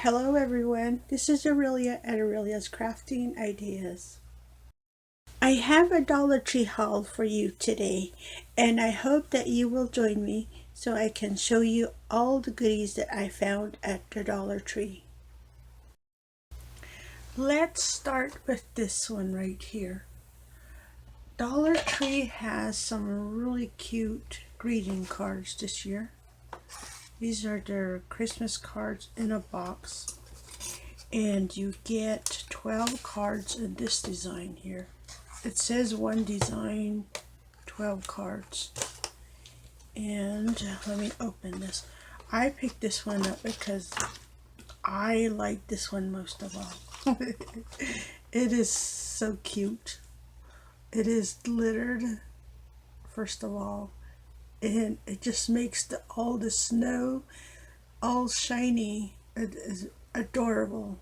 Hello everyone, this is Aurelia at Aurelia's Crafting Ideas. I have a Dollar Tree haul for you today, and I hope that you will join me so I can show you all the goodies that I found at the Dollar Tree. Let's start with this one right here. Dollar Tree has some really cute greeting cards this year. These are their Christmas cards in a box. And you get 12 cards in this design here. It says one design, 12 cards. And let me open this. I picked this one up because I like this one most of all. It is so cute. It is glittered, first of all. And it just makes all the snow all shiny. It is adorable.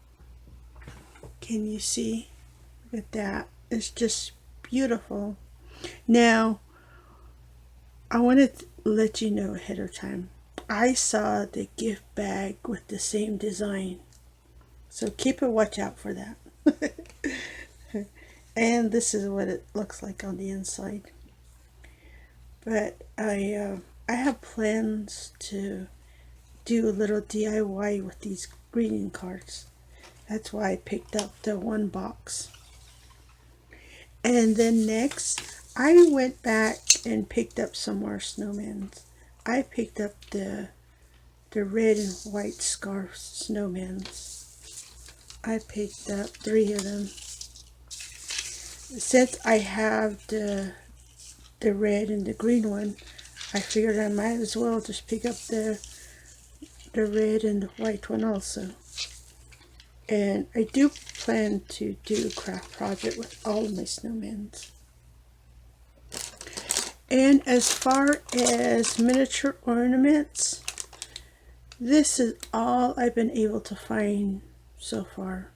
Can you see? Look at that. It's just beautiful. Now, I want to let you know ahead of time. I saw the gift bag with the same design. So keep a watch out for that. And this is what it looks like on the inside. But I have plans to do a little DIY with these greeting cards. That's why I picked up the one box. And then next, I went back and picked up some more snowmans. I picked up the red and white scarf snowmans. I picked up 3 of them. Since I have the red and the green one, I figured I might as well just pick up the red and the white one also. And I do plan to do a craft project with all of my snowmans. And as far as miniature ornaments, this is all I've been able to find so far.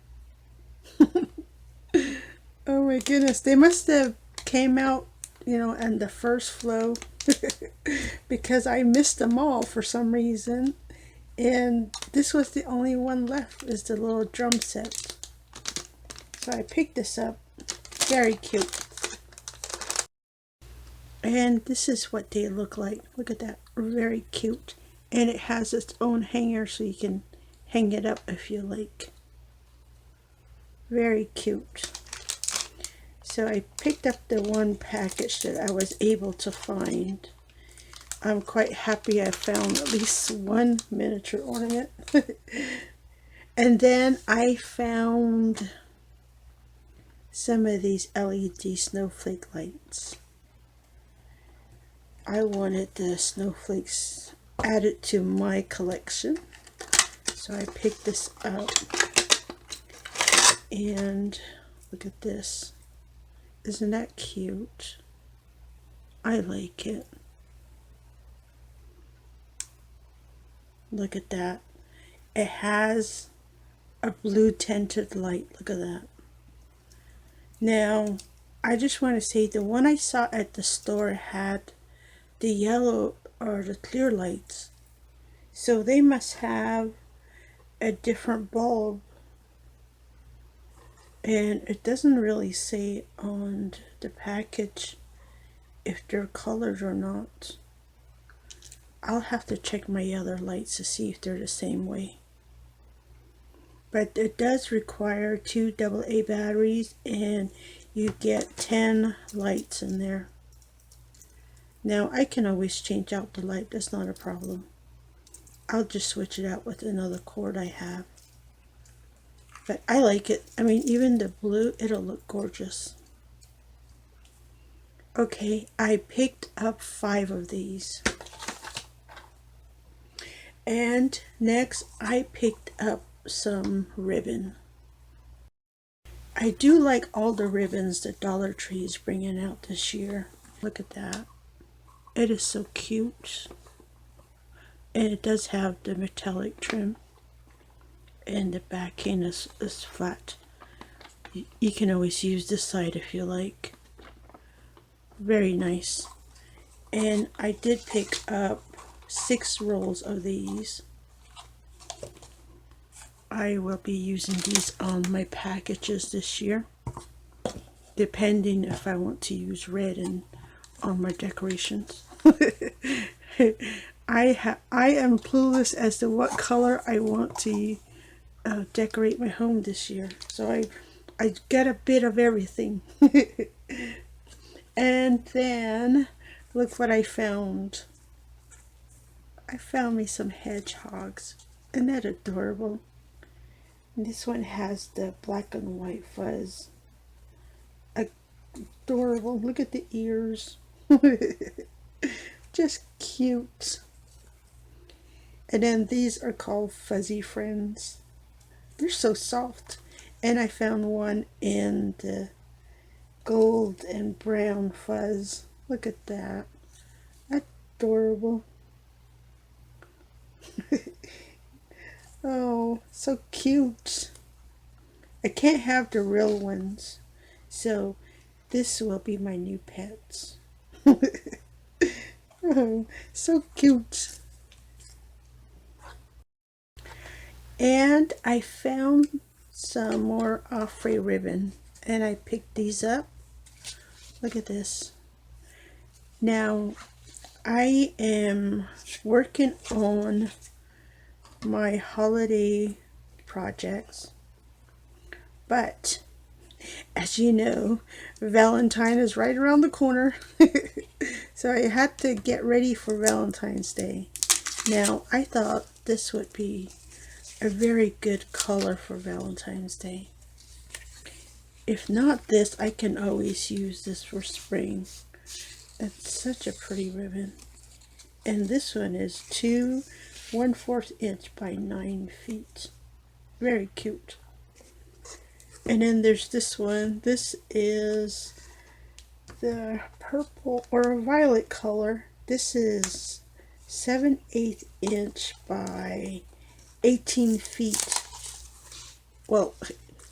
Oh my goodness, they must have came out, in the first flow because I missed them all for some reason. And this was the only one left, is the little drum set. So I picked this up. Very cute. And this is what they look like. Look at that. Very cute. And it has its own hanger so you can hang it up if you like. Very cute. So I picked up the one package that I was able to find. I'm quite happy I found at least one miniature ornament. And then I found some of these LED snowflake lights. I wanted the snowflakes added to my collection. So I picked this up. And look at this. Isn't that cute? I like it. Look at that. It has a blue tinted light. Look at that. Now, I just want to say the one I saw at the store had the yellow or the clear lights. So they must have a different bulb. And it doesn't really say on the package if they're colored or not. I'll have to check my other lights to see if they're the same way. But it does require 2 AA batteries, and you get 10 lights in there. Now I can always change out the light, that's not a problem. I'll just switch it out with another cord I have. But I like it. I mean, even the blue, it'll look gorgeous. Okay, I picked up 5 of these. And next, I picked up some ribbon. I do like all the ribbons that Dollar Tree is bringing out this year. Look at that. It is so cute. And it does have the metallic trim. And the backing is flat. You can always use this side if you like. Very nice. And I did pick up 6 rolls of these. I will be using these on my packages this year, depending if I want to use red on my decorations. I am clueless as to what color I want to decorate my home this year, so I get a bit of everything. And then look what I found. I found me some hedgehogs. Isn't that adorable? And this one has the black and white fuzz. Adorable. Look at the ears. Just cute. And then these are called Fuzzy Friends. They're so soft. And I found one in the gold and brown fuzz. Look at that. Adorable. Oh, so cute. I can't have the real ones, so this will be my new pets. Oh, so cute. And I found some more Offray ribbon, and I picked these up. Look at this. Now, I am working on my holiday projects, but as you know, Valentine is right around the corner. So I had to get ready for Valentine's Day. Now, I thought this would be a very good color for Valentine's Day. If not this, I can always use this for spring. It's such a pretty ribbon. And this one is 2 1/4 inch by 9 feet. Very cute. And then there's this one. This is the purple or a violet color. This is 7/8 inch by 18 feet. Well,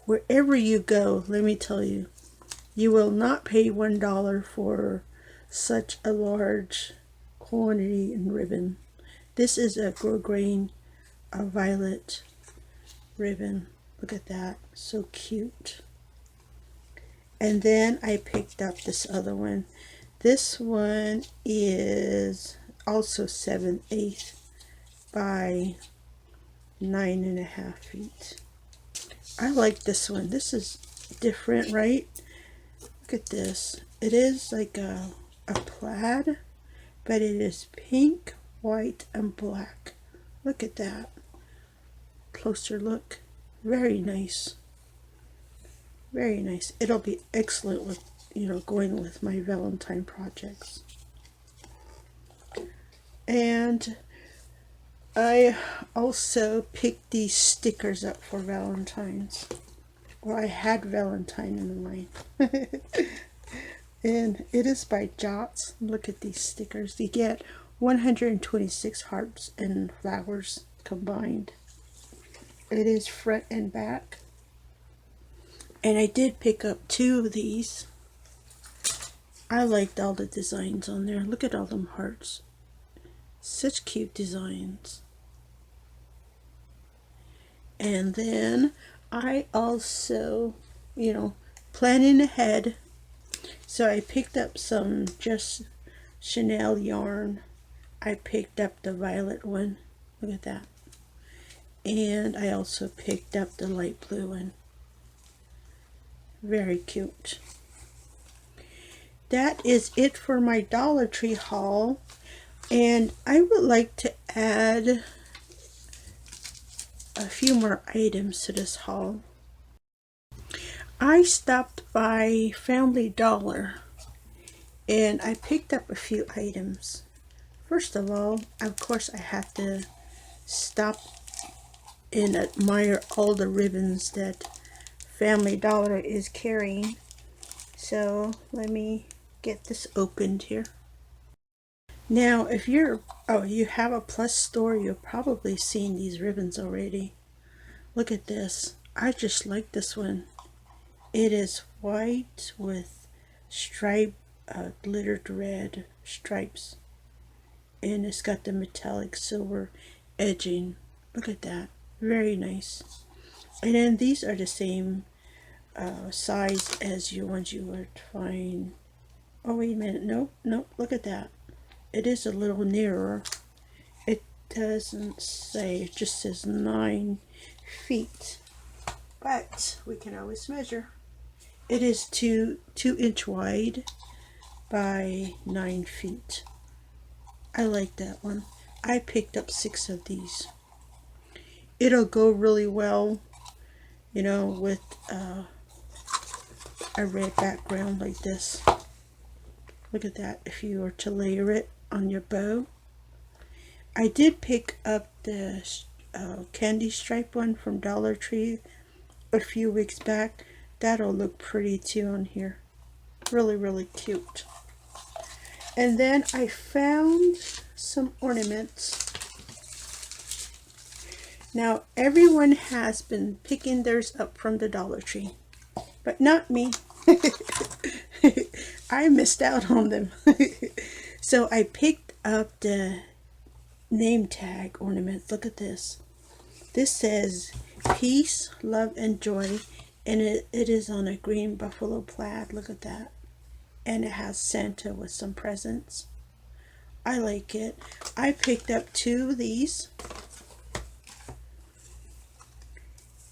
wherever you go, let me tell you, you will not pay $1 for such a large quantity in ribbon. This is a grosgrain, a violet ribbon. Look at that, so cute. And then I picked up this other one. This one is also 7/8 by 9.5 feet. I like this one. This is different, right? Look at this. It is like a plaid, but it is pink, white, and black. Look at that. Closer look. Very nice. Very nice. It'll be excellent with, going with my Valentine projects. And I also picked these stickers up for Valentine's. Well, I had Valentine in mind. And it is by Jots. Look at these stickers. You get 126 hearts and flowers combined. It is front and back. And I did pick up 2 of these. I liked all the designs on there. Look at all them hearts. Such cute designs. And then I also, planning ahead. So I picked up some just Chanel yarn. I picked up the violet one. Look at that. And I also picked up the light blue one. Very cute. That is it for my Dollar Tree haul. And I would like to add a few more items to this haul. I stopped by Family Dollar and I picked up a few items. First of all, of course, I had to stop and admire all the ribbons that Family Dollar is carrying. So let me get this opened here. Now, if you have a Plus store, you've probably seen these ribbons already. Look at this. I just like this one. It is white with striped, glittered red stripes. And it's got the metallic silver edging. Look at that. Very nice. And then these are the same size as your ones you would find. Oh, wait a minute. Nope, nope. Look at that. It is a little nearer. It doesn't say. It just says 9 feet. But we can always measure. It is 2 inch wide by 9 feet. I like that one. I picked up 6 of these. It'll go really well, you know, with a red background like this. Look at that, if you were to layer it on your bow. I did pick up the candy stripe one from Dollar Tree a few weeks back. That'll look pretty too on here. Really, really cute. And then I found some ornaments. Now, everyone has been picking theirs up from the Dollar Tree, but not me. I missed out on them. So I picked up the name tag ornament. Look at this. This says peace, love, and joy, and it is on a green buffalo plaid. Look at that. And it has Santa with some presents. I like it. I picked up 2 of these.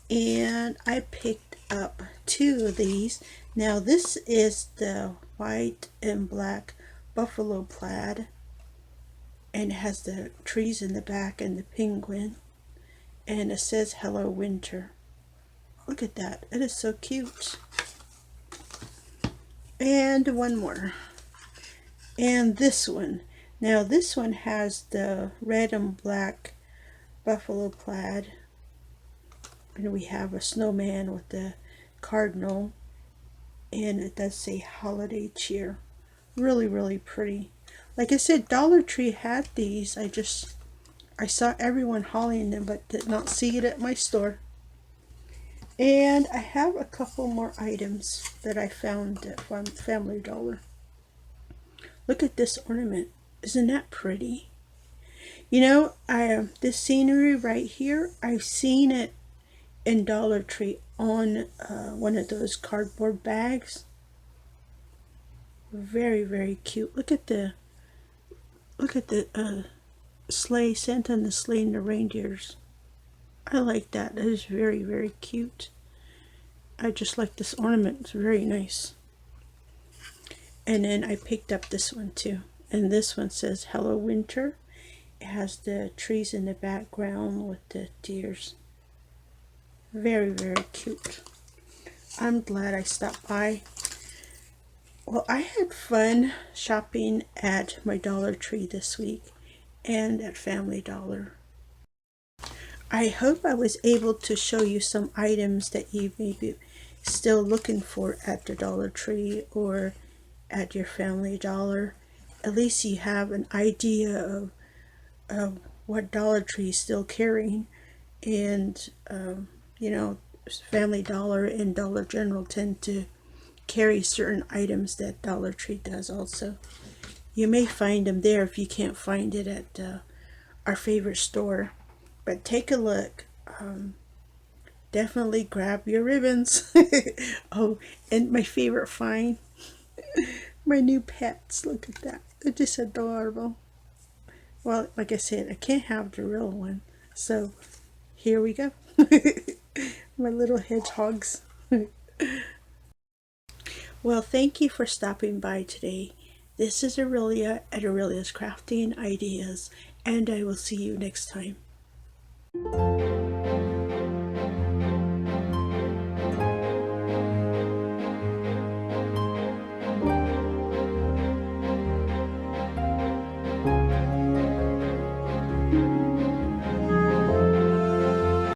And I picked up 2 of these. Now this is the white and black buffalo plaid. And it has the trees in the back and the penguin. And it says Hello Winter. Look at that. It is so cute. And one more. And this one. Now this one has the red and black buffalo plaid. And we have a snowman with the cardinal. And it does say holiday cheer. Really, really pretty. Like I said, Dollar Tree had these. I saw everyone hauling them, but did not see it at my store. And I have a couple more items that I found at Family Dollar. Look at this ornament. Isn't that pretty? You know, this scenery right here, I've seen it in Dollar Tree on one of those cardboard bags. Very, very cute. Look at the sleigh, Santa and the sleigh and the reindeers. I like that. That is very, very cute. I just like this ornament. It's very nice. And then I picked up this one too. And this one says Hello Winter. It has the trees in the background with the deers. Very, very cute. I'm glad I stopped by. Well, I had fun shopping at my Dollar Tree this week and at Family Dollar. I hope I was able to show you some items that you may be still looking for at the Dollar Tree or at your Family Dollar. At least you have an idea of what Dollar Tree is still carrying. And, you know, Family Dollar and Dollar General tend to carry certain items that Dollar Tree does also. You may find them there if you can't find it at our favorite store. But take a look. Definitely grab your ribbons. Oh, and my favorite find. My new pets. Look at that. They're just adorable. Well, like I said, I can't have the real one. So, here we go. My little hedgehogs. Well, thank you for stopping by today. This is Aurelia at Aurelia's Crafting Ideas, and I will see you next time.